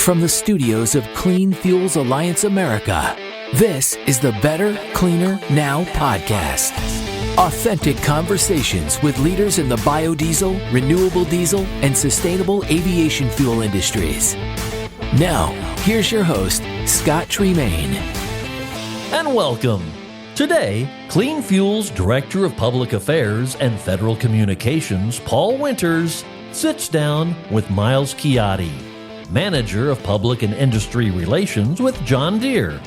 from the studios of Clean Fuels Alliance America, this is the Better, Cleaner, Now podcast. Authentic conversations with leaders in the biodiesel, renewable diesel, and sustainable aviation fuel industries. Now, here's your host, Scott Tremaine. And welcome. Today, Clean Fuels Director of Public Affairs and Federal Communications, Paul Winters, sits down with Miles Chiotti, Manager of Public and Industry Relations with John Deere,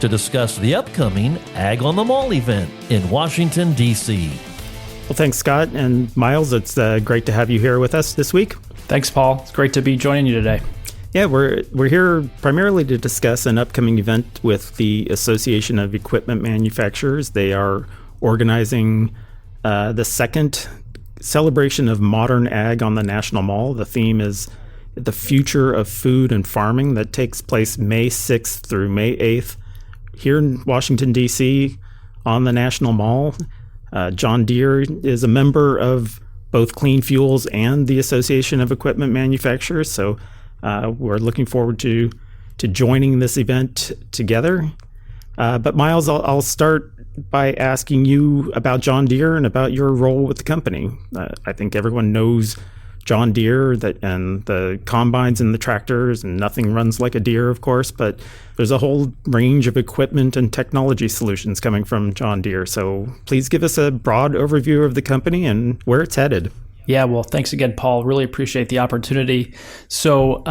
to discuss the upcoming Ag on the Mall event in Washington, D.C. Well, thanks, Scott. And Miles, it's great to have you here with us this week. Thanks, Paul. It's great to be joining you today. Yeah, we're here primarily to discuss an upcoming event with the Association of Equipment Manufacturers. They are organizing the second celebration of modern ag on the National Mall. The theme is the future of food and farming, that takes place May 6th through May 8th here in Washington, D.C. on the National Mall. John Deere is a member of both Clean Fuels and the Association of Equipment Manufacturers, so we're looking forward to joining this event together. But Miles, I'll start by asking you about John Deere and about your role with the company. I think everyone knows John Deere and the combines and the tractors, and nothing runs like a Deere, of course, but there's a whole range of equipment and technology solutions coming from John Deere. So please give us a broad overview of the company and where it's headed. Yeah, well, thanks again, Paul. Really appreciate the opportunity. So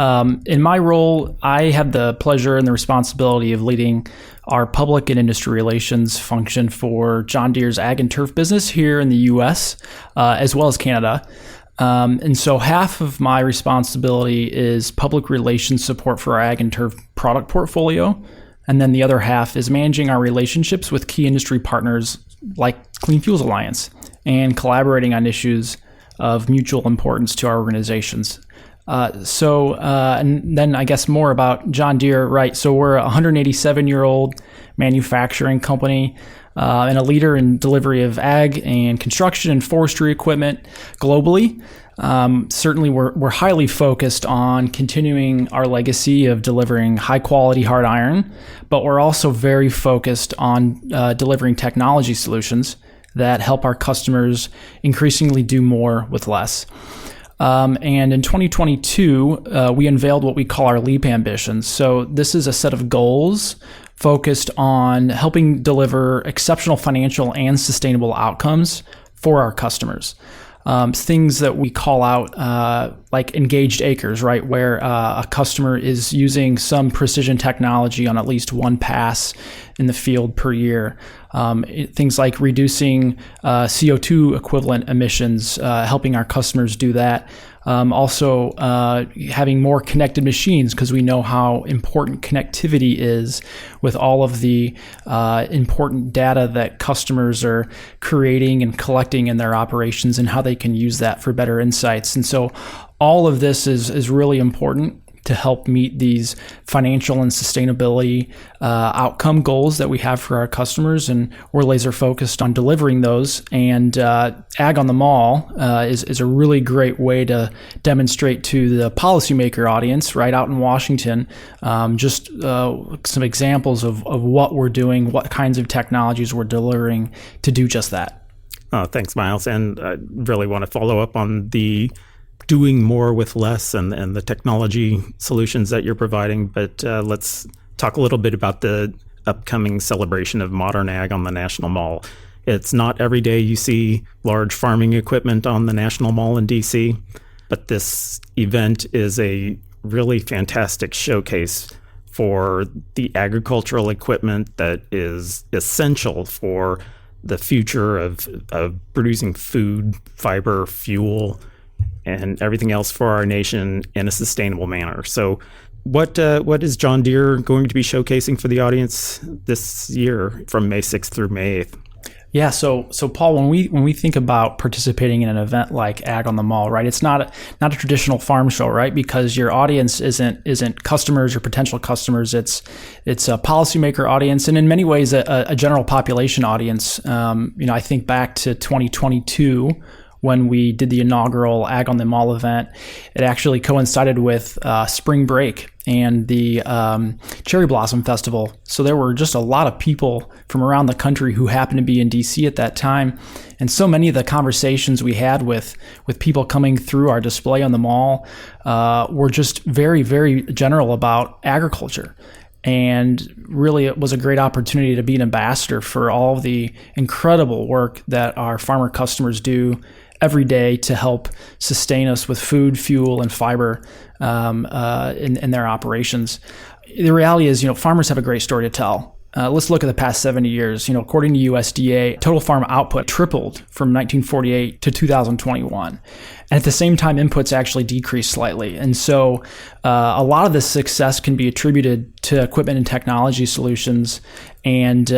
in my role, I have the pleasure and the responsibility of leading our public and industry relations function for John Deere's ag and turf business here in the U.S., as well as Canada. And so half of my responsibility is public relations support for our ag and turf product portfolio. And then the other half is managing our relationships with key industry partners like Clean Fuels Alliance and collaborating on issues of mutual importance to our organizations. And then I guess more about John Deere, right? So we're a 187-year-old manufacturing company and a leader in delivery of ag and construction and forestry equipment globally. Certainly, we're highly focused on continuing our legacy of delivering high-quality hard iron, but we're also very focused on delivering technology solutions that help our customers increasingly do more with less. And in 2022, we unveiled what we call our LEAP ambitions. So this is a set of goals focused on helping deliver exceptional financial and sustainable outcomes for our customers. Things that we call out like engaged acres, right, where a customer is using some precision technology on at least one pass in the field per year. Things like reducing CO2 equivalent emissions, helping our customers do that. Also having more connected machines, because we know how important connectivity is with all of the important data that customers are creating and collecting in their operations and how they can use that for better insights. And so all of this is really important to help meet these financial and sustainability outcome goals that we have for our customers, and we're laser focused on delivering those. And Ag on the Mall is a really great way to demonstrate to the policymaker audience right out in Washington just some examples of what we're doing, what kinds of technologies we're delivering to do just that. Oh, thanks, Miles. And I really want to follow up on the doing more with less and the technology solutions that you're providing. But let's talk a little bit about the upcoming celebration of modern ag on the National Mall. It's not every day you see large farming equipment on the National Mall in D.C., but this event is a really fantastic showcase for the agricultural equipment that is essential for the future of producing food, fiber, fuel, and everything else for our nation in a sustainable manner. So what is John Deere going to be showcasing for the audience this year from May 6th through May 8th? Yeah, so Paul, when we think about participating in an event like Ag on the Mall, right? It's not a traditional farm show, right? Because your audience isn't customers or potential customers. It's a policymaker audience, and in many ways a general population audience. I think back to 2022 when we did the inaugural Ag on the Mall event. It actually coincided with spring break and the Cherry Blossom Festival. So there were just a lot of people from around the country who happened to be in D.C. at that time. And so many of the conversations we had with people coming through our display on the mall were just very, very general about agriculture. And really, it was a great opportunity to be an ambassador for all of the incredible work that our farmer customers do every day to help sustain us with food, fuel, and fiber in their operations. The reality is, farmers have a great story to tell. Let's look at the past 70 years. According to USDA, total farm output tripled from 1948 to 2021. And at the same time, inputs actually decreased slightly. And so a lot of this success can be attributed to equipment and technology solutions. And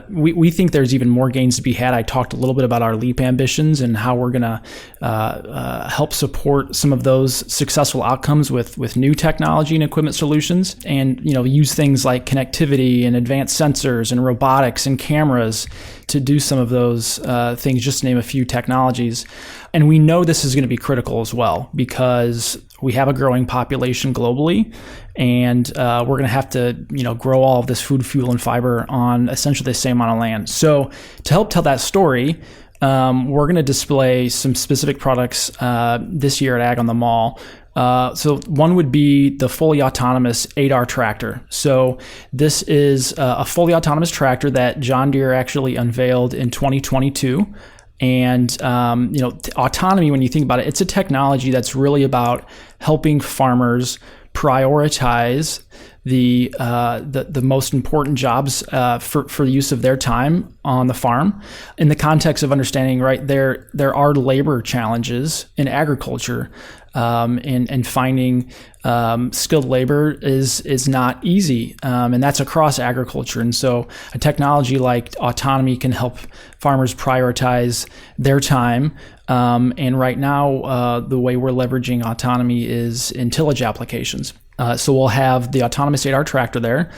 we think there's even more gains to be had. I talked a little bit about our LEAP ambitions and how we're going to help support some of those successful outcomes with new technology and equipment solutions, and use things like connectivity and advanced sensors and robotics and cameras to do some of those things, just to name a few technologies. And we know this is going to be critical as well, because we have a growing population globally, and we're going to have to, grow all of this food, fuel, and fiber on essentially the same amount of land. So to help tell that story, we're going to display some specific products this year at Ag on the Mall. So one would be the fully autonomous 8R tractor. So this is a fully autonomous tractor that John Deere actually unveiled in 2022. And, autonomy, when you think about it, it's a technology that's really about helping farmers prioritize the most important jobs for the use of their time on the farm, in the context of understanding, right, there are labor challenges in agriculture, and finding skilled labor is not easy, and that's across agriculture. And so a technology like autonomy can help farmers prioritize their time. And right now, the way we're leveraging autonomy is in tillage applications. So we'll have the autonomous 8R tractor there.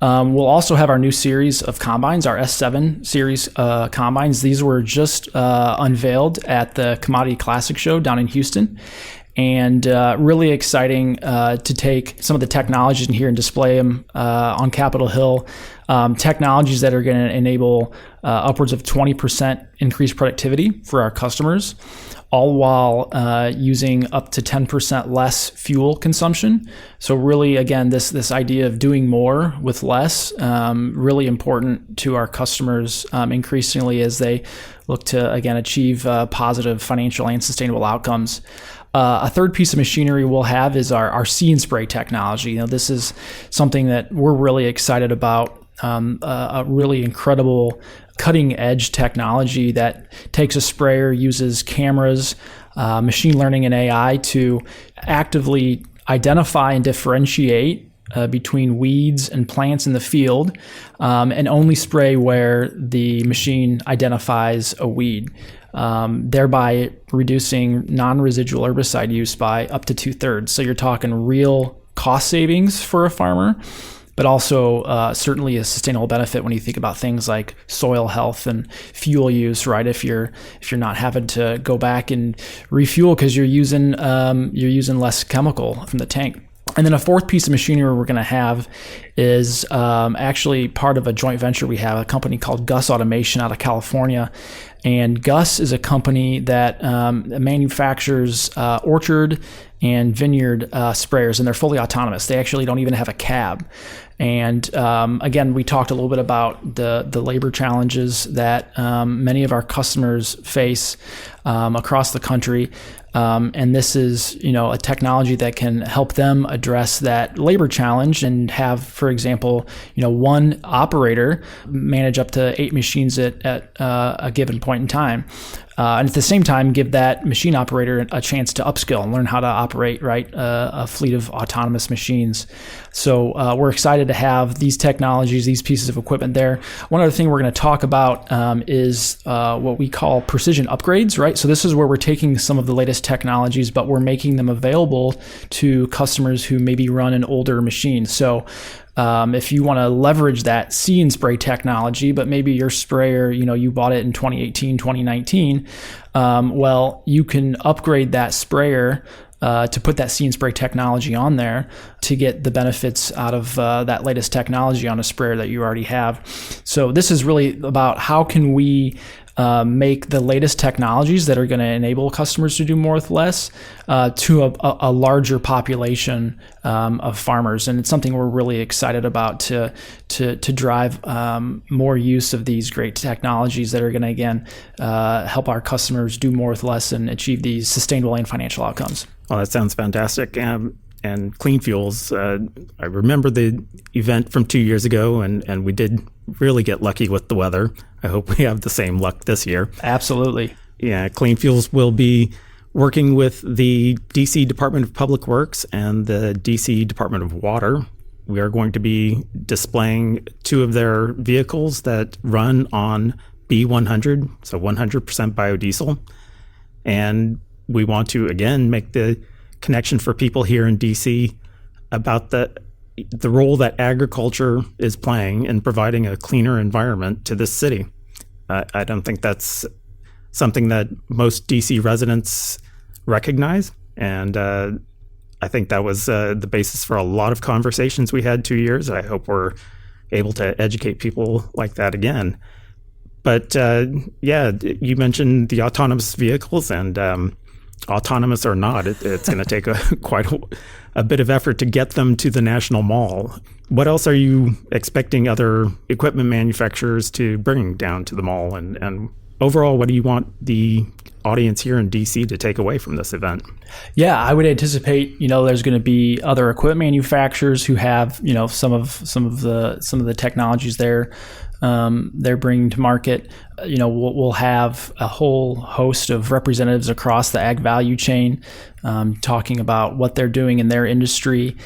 We'll also have our new series of combines, our S7 series combines. These were just unveiled at the Commodity Classic Show down in Houston. And really exciting to take some of the technologies in here and display them on Capitol Hill. Technologies that are going to enable upwards of 20% increased productivity for our customers, all while using up to 10% less fuel consumption. So really, again, this idea of doing more with less, really important to our customers increasingly as they look to, again, achieve positive financial and sustainable outcomes. A third piece of machinery we'll have is our See and Spray technology. This is something that we're really excited about, a really incredible cutting edge technology that takes a sprayer, uses cameras, machine learning and AI to actively identify and differentiate between weeds and plants in the field, and only spray where the machine identifies a weed, thereby reducing non-residual herbicide use by up to 2/3. So you're talking real cost savings for a farmer, but also certainly a sustainable benefit when you think about things like soil health and fuel use, right? If you're not having to go back and refuel because you're using less chemical from the tank. And then a fourth piece of machinery we're going to have is actually part of a joint venture we have, a company called Gus Automation out of California. And Gus is a company that manufactures orchard and vineyard sprayers, and they're fully autonomous. They actually don't even have a cab. And again, we talked a little bit about the labor challenges that many of our customers face across the country. And this is, a technology that can help them address that labor challenge and have, for example, one operator manage up to 8 machines at a given point in time. And at the same time, give that machine operator a chance to upskill and learn how to operate, right, a fleet of autonomous machines. So we're excited to have these technologies, these pieces of equipment there. One other thing we're going to talk about is what we call precision upgrades, right? So this is where we're taking some of the latest technologies, but we're making them available to customers who maybe run an older machine. So if you want to leverage that See and Spray technology, but maybe your sprayer, you bought it in 2018, 2019, well, you can upgrade that sprayer to put that See and Spray technology on there to get the benefits out of that latest technology on a sprayer that you already have. So this is really about how can we make the latest technologies that are going to enable customers to do more with less to a larger population of farmers, and it's something we're really excited about to drive more use of these great technologies that are going to again help our customers do more with less and achieve these sustainable and financial outcomes. Well, that sounds fantastic. And Clean Fuels, I remember the event from 2 years ago, and we did really get lucky with the weather. I hope we have the same luck this year. Absolutely. Yeah, Clean Fuels will be working with the D.C. Department of Public Works and the D.C. Department of Water. We are going to be displaying 2 of their vehicles that run on B100, so 100% biodiesel. And we want to, again, make the connection for people here in D.C. about the role that agriculture is playing in providing a cleaner environment to this city. I don't think that's something that most D.C. residents recognize, and I think that was the basis for a lot of conversations we had 2 years. I hope we're able to educate people like that again. But yeah, you mentioned the autonomous vehicles, and autonomous or not, it's going to take quite a bit of effort to get them to the National Mall. What else are you expecting other equipment manufacturers to bring down to the mall? And overall, what do you want the audience here in DC to take away from this event? Yeah, I would anticipate, there's going to be other equipment manufacturers who have, some of the technologies they're bringing to market. We'll have a whole host of representatives across the ag value chain talking about what they're doing in their industry.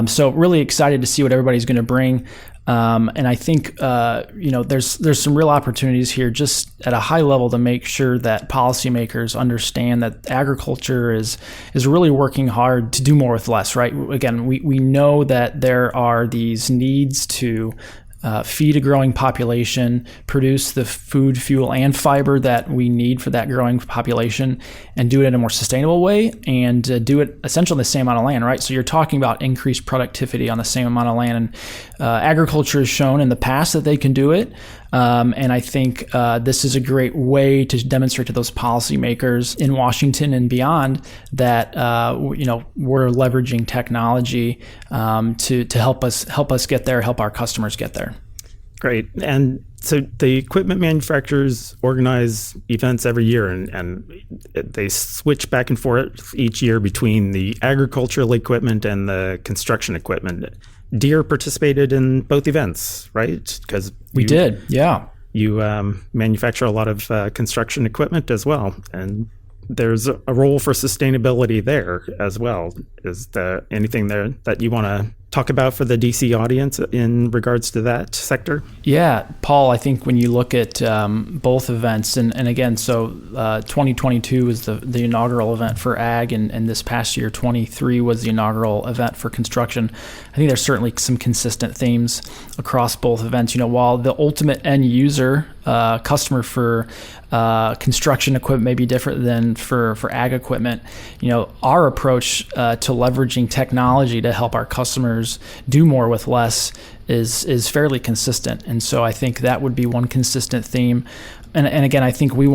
So really excited to see what everybody's going to bring. And I think, there's some real opportunities here just at a high level to make sure that policymakers understand that agriculture is really working hard to do more with less, right? Again, we know that there are these needs to feed a growing population, produce the food, fuel, and fiber that we need for that growing population, and do it in a more sustainable way, and do it essentially on the same amount of land, right? So you're talking about increased productivity on the same amount of land, and agriculture has shown in the past that they can do it. And I think this is a great way to demonstrate to those policymakers in Washington and beyond that we're leveraging technology to help us get there, help our customers get there. Great. And so the equipment manufacturers organize events every year, and they switch back and forth each year between the agricultural equipment and the construction equipment. Deere participated in both events, right? Because we did, yeah. You manufacture a lot of construction equipment as well, and there's a role for sustainability there as well. Is there anything there that you want to talk about for the DC audience in regards to that sector? Yeah, Paul, I think when you look at both events, and again, so 2022 was the inaugural event for ag, and this past year, 23, was the inaugural event for construction. I think there's certainly some consistent themes across both events. While the ultimate end user, customer for construction equipment may be different than for ag equipment, our approach to leveraging technology to help our customers do more with less is fairly consistent. And so I think that would be one consistent theme. And again, I think we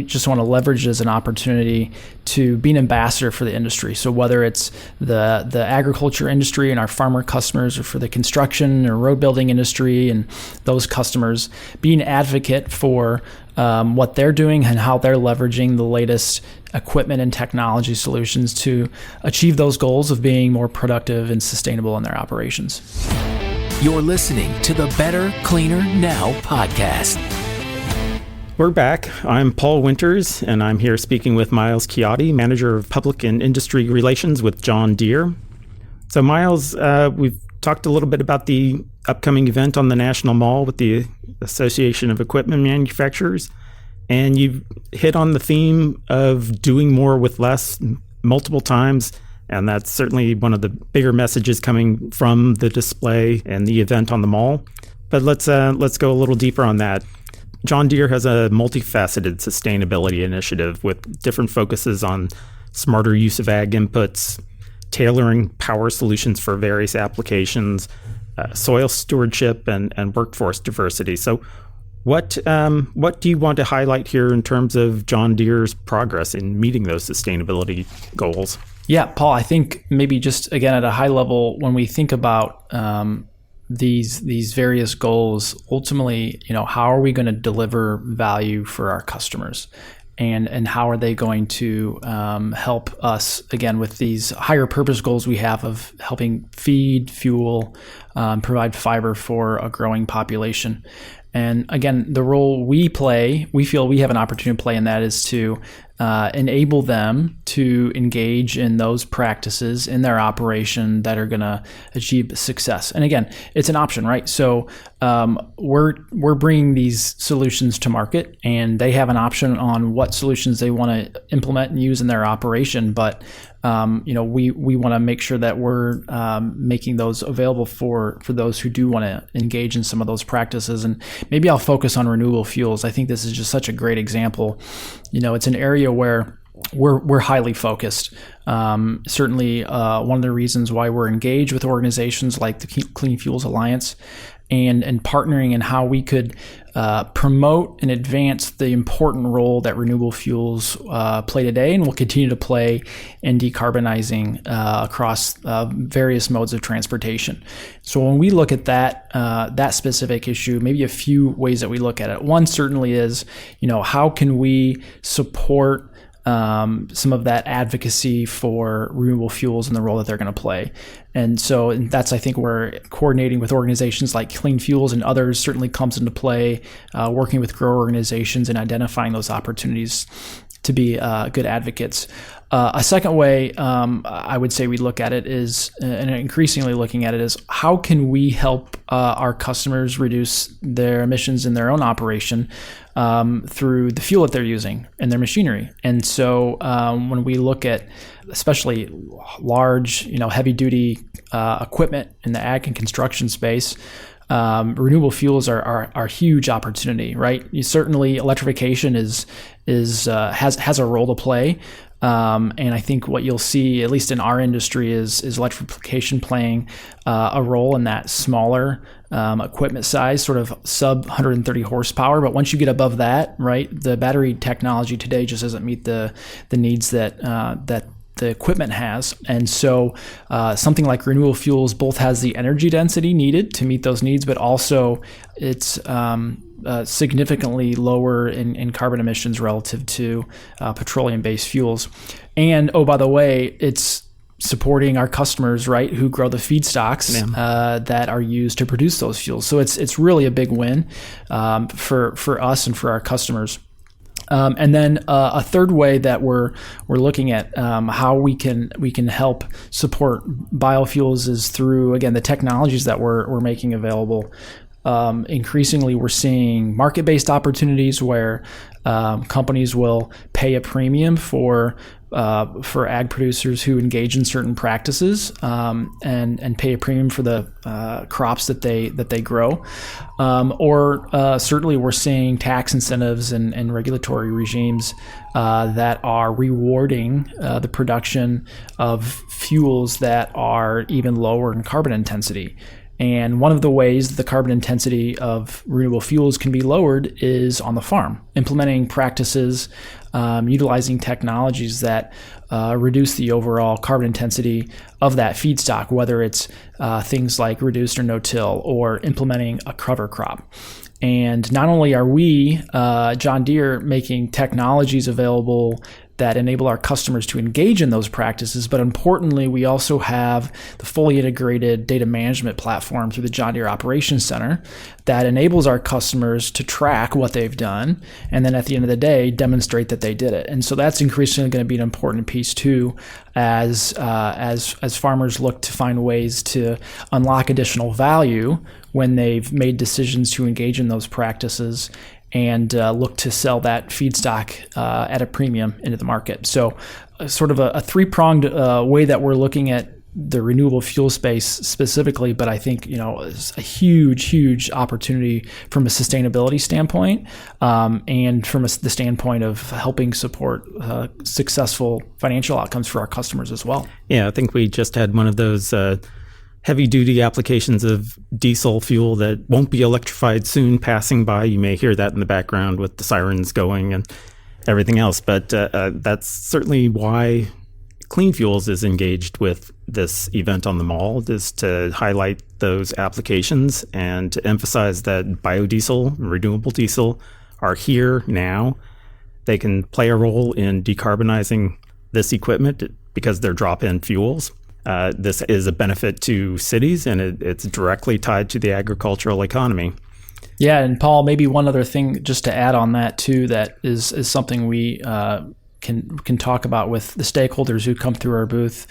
just want to leverage it as an opportunity to be an ambassador for the industry. So whether it's the agriculture industry and our farmer customers, or for the construction or road building industry and those customers, be an advocate for what they're doing and how they're leveraging the latest equipment and technology solutions to achieve those goals of being more productive and sustainable in their operations. You're listening to the Better, Cleaner, Now podcast. We're back. I'm Paul Winters, and I'm here speaking with Miles Chiotti, Manager of Public and Industry Relations with John Deere. So Miles, we've talked a little bit about the upcoming event on the National Mall with the Association of Equipment Manufacturers, and you've hit on the theme of doing more with less multiple times, and that's certainly one of the bigger messages coming from the display and the event on the mall. But let's go a little deeper on that. John Deere has a multifaceted sustainability initiative with different focuses on smarter use of ag inputs, tailoring power solutions for various applications, soil stewardship, and workforce diversity. So what do you want to highlight here in terms of John Deere's progress in meeting those sustainability goals? Yeah, Paul, I think maybe just again at a high level, when we think about these various goals, ultimately, how are we going to deliver value for our customers? And how are they going to help us, again, with these higher purpose goals we have of helping feed, fuel, provide fiber for a growing population? And again, the role we feel we have an opportunity to play in that is to enable them to engage in those practices in their operation that are going to achieve success. And again, it's an option, right? So we're bringing these solutions to market, and they have an option on what solutions they want to implement and use in their operation. But we want to make sure that we're making those available for those who do want to engage in some of those practices. And maybe I'll focus on renewable fuels. I think this is just such a great example. It's an area where we're highly focused. Certainly, one of the reasons why we're engaged with organizations like the Clean Fuels Alliance and partnering in how we could promote and advance the important role that renewable fuels play today and will continue to play in decarbonizing across various modes of transportation. So when we look at that specific issue, maybe a few ways that we look at it. One certainly is, how can we support some of that advocacy for renewable fuels and the role that they're going to play. And that's, I think, where coordinating with organizations like Clean Fuels and others certainly comes into play, working with grower organizations and identifying those opportunities to be good advocates. A second way I would say we look at it is, and increasingly looking at it, is how can we help our customers reduce their emissions in their own operation through the fuel that they're using in their machinery. And so when we look at especially large, heavy-duty equipment in the ag and construction space, renewable fuels are a huge opportunity, right? Certainly, electrification has a role to play. And I think what you'll see, at least in our industry, is electrification playing a role in that smaller equipment size, sort of sub 130 horsepower. But once you get above that, right, the battery technology today just doesn't meet the needs that the equipment has. And so something like renewable fuels both has the energy density needed to meet those needs, but also it's significantly lower in carbon emissions relative to petroleum-based fuels. And, oh, by the way, it's supporting our customers, right, who grow the feedstocks that are used to produce those fuels. So it's really a big win for us and for our customers. And then a third way that we're looking at how we can help support biofuels is through, again, the technologies that we're making available. Increasingly, we're seeing market-based opportunities where companies will pay a premium for ag producers who engage in certain practices and pay a premium for the crops that they grow. Or certainly, we're seeing tax incentives and regulatory regimes that are rewarding the production of fuels that are even lower in carbon intensity. And one of the ways the carbon intensity of renewable fuels can be lowered is on the farm, implementing practices, utilizing technologies that reduce the overall carbon intensity of that feedstock, whether it's things like reduced or no-till or implementing a cover crop. And not only are we, John Deere, making technologies available that enable our customers to engage in those practices, but importantly, we also have the fully integrated data management platform through the John Deere Operations Center that enables our customers to track what they've done, and then at the end of the day, demonstrate that they did it. And so that's increasingly going to be an important piece too, as farmers look to find ways to unlock additional value when they've made decisions to engage in those practices and look to sell that feedstock at a premium into the market. So sort of a three-pronged way that we're looking at the renewable fuel space specifically, but I think, it's a huge opportunity from a sustainability standpoint, and from the standpoint of helping support successful financial outcomes for our customers as well. Yeah, I think we just had one of those heavy-duty applications of diesel fuel that won't be electrified soon passing by. You may hear that in the background with the sirens going and everything else, but that's certainly why Clean Fuels is engaged with this event on the mall, is to highlight those applications and to emphasize that biodiesel, renewable diesel, are here now. They can play a role in decarbonizing this equipment because they're drop-in fuels. This is a benefit to cities, and it's directly tied to the agricultural economy. Yeah, and Paul, maybe one other thing just to add on that too, that is something we can talk about with the stakeholders who come through our booth.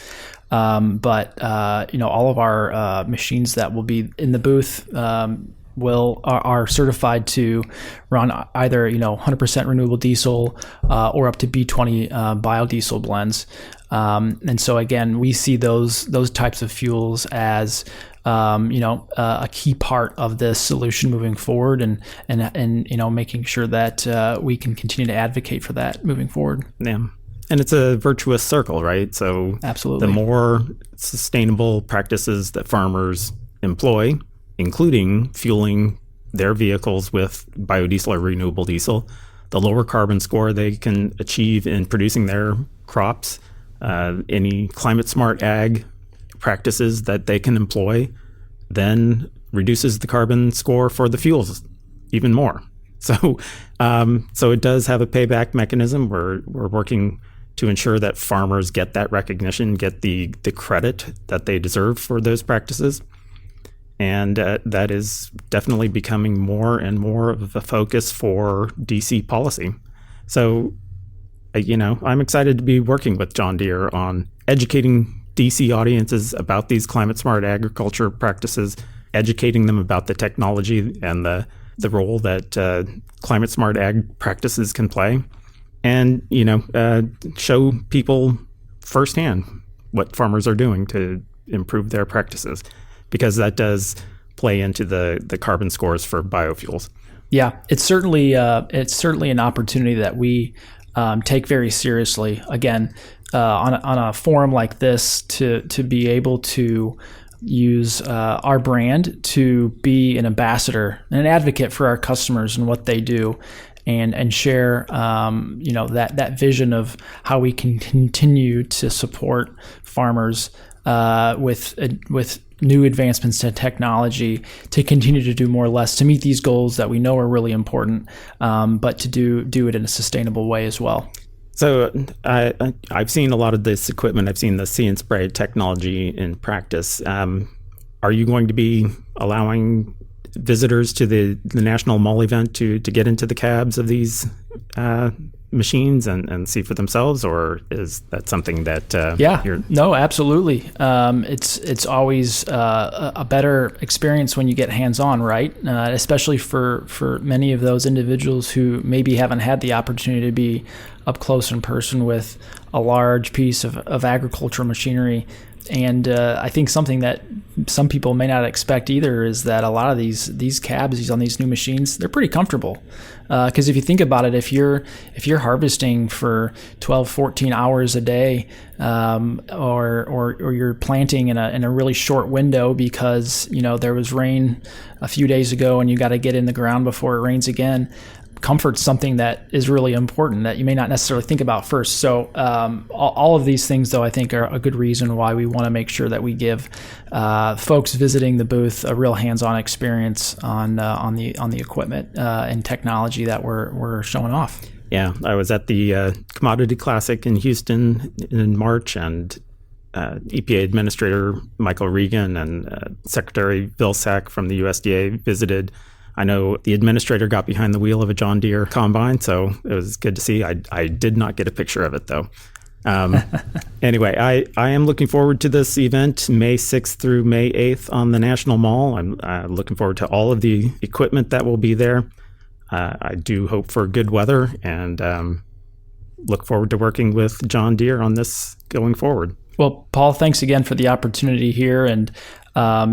But all of our machines that will be in the booth are certified to run either 100% renewable diesel or up to B20 biodiesel blends. And so again, we see those types of fuels as a key part of this solution moving forward, and making sure that we can continue to advocate for that moving forward. Yeah. And it's a virtuous circle, right? So absolutely, the more sustainable practices that farmers employ, including fueling their vehicles with biodiesel or renewable diesel, the lower carbon score they can achieve in producing their crops, any climate smart ag practices that they can employ, then reduces the carbon score for the fuels even more. So it does have a payback mechanism. We're working to ensure that farmers get that recognition, get the credit that they deserve for those practices. And that is definitely becoming more and more of a focus for DC policy. So, I'm excited to be working with John Deere on educating DC audiences about these climate smart agriculture practices, educating them about the technology and the role that climate smart ag practices can play, and show people firsthand what farmers are doing to improve their practices, because that does play into the carbon scores for biofuels. Yeah, it's certainly an opportunity that we take very seriously. Again, on a forum like this, to be able to use our brand to be an ambassador and an advocate for our customers and what they do, and share that vision of how we can continue to support farmers with new advancements to technology to continue to do more or less to meet these goals that we know are really important, but to do it in a sustainable way as well. So I've seen a lot of this equipment. I've seen the See and Spray technology in practice. Are you going to be allowing visitors to the National Mall event to get into the cabs of these machines and see for themselves, or is that something that No, absolutely. It's always a better experience when you get hands-on, right? Especially for many of those individuals who maybe haven't had the opportunity to be up close in person with a large piece of agricultural machinery. And I think something that some people may not expect either is that a lot of these cabs on these new machines, they're pretty comfortable. Because if you think about it, if you're harvesting for 12, 14 hours a day, or you're planting in a really short window because there was rain a few days ago and you got to get in the ground before it rains again, comfort's something that is really important that you may not necessarily think about first. So all of these things, though, I think are a good reason why we want to make sure that we give folks visiting the booth a real hands-on experience on the equipment and technology that we're showing off. Yeah, I was at the Commodity Classic in Houston in March, and EPA Administrator Michael Regan and Secretary Vilsack from the USDA visited. I know the administrator got behind the wheel of a John Deere combine, so it was good to see. I did not get a picture of it, though. Anyway, I am looking forward to this event, May 6th through May 8th on the National Mall. I'm looking forward to all of the equipment that will be there. I do hope for good weather, and look forward to working with John Deere on this going forward. Well, Paul, thanks again for the opportunity here, and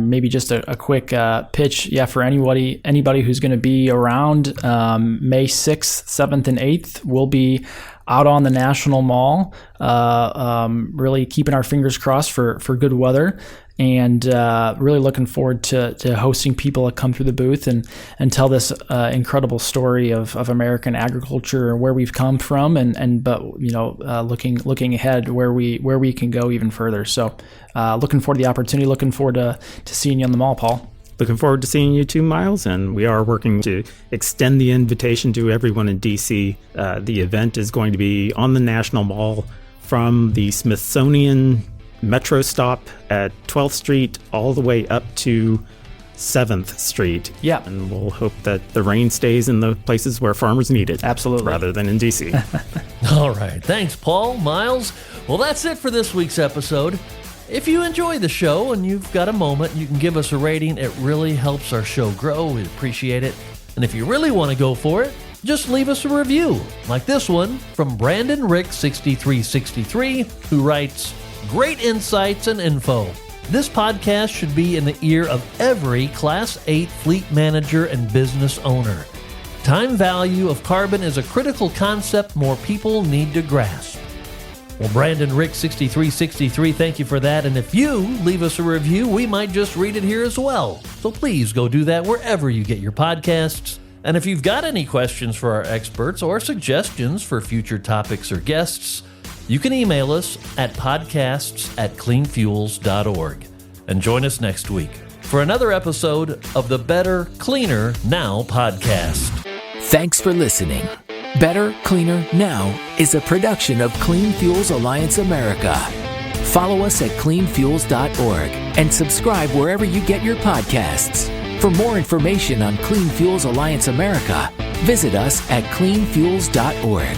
maybe just a quick pitch, for anybody who's going to be around May 6th, 7th, and 8th. We'll be out on the National Mall, really keeping our fingers crossed for good weather, and really looking forward to hosting people that come through the booth and tell this incredible story of American agriculture and where we've come from, but looking ahead where we can go even further. So looking forward to the opportunity, looking forward to seeing you on the mall, Paul. Looking forward to seeing you too, Miles, and we are working to extend the invitation to everyone in D.C. The event is going to be on the National Mall from the Smithsonian Metro stop at 12th Street all the way up to 7th Street. Yeah. And we'll hope that the rain stays in the places where farmers need it. Absolutely. Rather than in D.C. All right. Thanks, Paul, Miles. Well, that's it for this week's episode. If you enjoy the show and you've got a moment, you can give us a rating. It really helps our show grow. We appreciate it. And if you really want to go for it, just leave us a review, like this one from Brandon Rick 6363, who writes, "Great insights and info. This podcast should be in the ear of every Class 8 fleet manager and business owner. Time value of carbon is a critical concept more people need to grasp." Well, Brandon Rick 6363, thank you for that. And if you leave us a review, we might just read it here as well. So please go do that wherever you get your podcasts. And if you've got any questions for our experts or suggestions for future topics or guests, you can email us at podcasts@cleanfuels.org. And join us next week for another episode of the Better, Cleaner, Now podcast. Thanks for listening. Better, Cleaner, Now is a production of Clean Fuels Alliance America. Follow us at cleanfuels.org and subscribe wherever you get your podcasts. For more information on Clean Fuels Alliance America, visit us at cleanfuels.org.